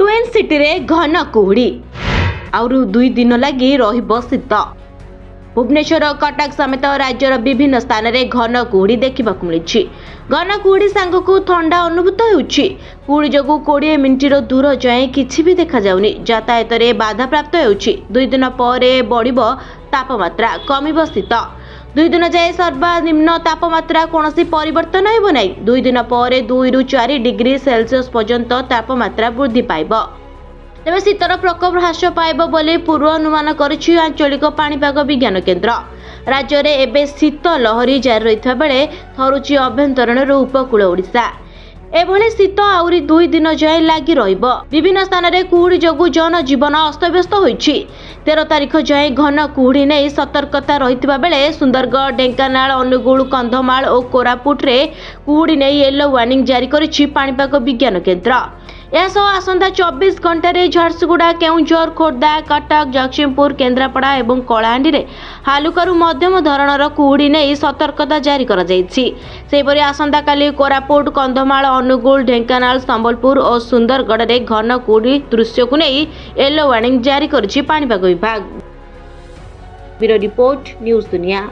Twin city रे घन कुहुड़ी आउरु 2 दिन लगी रहिबो शीत। भुवनेश्वर कटक समेत राज्यर विभिन्न स्थान में घन कुहुड़ी देखा मिली। घन कुहुड़ी सांगक ठंडा अनुभूत होउछि। कुहुड़ी जोगु 20 मिनिटर दूर जाए किछि भी देखा जाउनी। यातायात रे बाधा प्राप्त होउछि। 2 दिन पर बढ़िबो तापमात्रा, कमिबो शीत। 2 दिन जाए सर्वनिम्न तापमात्रा कौनसी परिवर्तन हेबो नै। 2 दिन पर 2 ରୁ 4 डिग्री सेल्सियस पर्यंत तापमात्रा वृद्धि पाइबो। तेज शीतर प्रकोप ह्रास पाइब बोली पूर्वानुमान करिछि आंचलिक पाणीपाग विज्ञान केन्द्र। राज्य में एबे शीत लहरी जारी रहिथा बेले थरुछि अभ्यंतरण उपकूल ओडिशा। एभली शीत आउरी 2 दिन जाए लगी रहिबो। विभिन्न स्थान में कुहुड़ी जोगु जनजीवन अस्तव्यस्त होइछि। 13 तारिख जाए घन कुहुड़ी नहीं सतर्कता रहिथिबा बेले सुंदरगढ़, ढेंकानाल, अनुगुल, कंधमाल और कोरापुट रे कुहुड़ी नहीं येलो वार्निंग जारी करिछि पाणीपाग विज्ञान केन्द्र। यासह आसंता 24 घंटे रे झारसुगुड़ा, केउंझर, खोर्धा, कटक, जगतसिंहपुर, केन्द्रापड़ा और कलाहांडी रे हालुकारू मध्यम धरणर कुहुड़ी नहीं सतर्कता जारी करा जायछि। सेहिपरि आसंता काली कोरापुट, कंधमाल, अनुगुल, ढेंकानाल, संबलपुर और सुंदरगढ़ रे घन कुहुड़ी दृश्य को नहीं येलो वार्निंग जारी करिछि पाणीपाग विभाग। ब्यूरो रिपोर्ट, न्यूज दुनिया।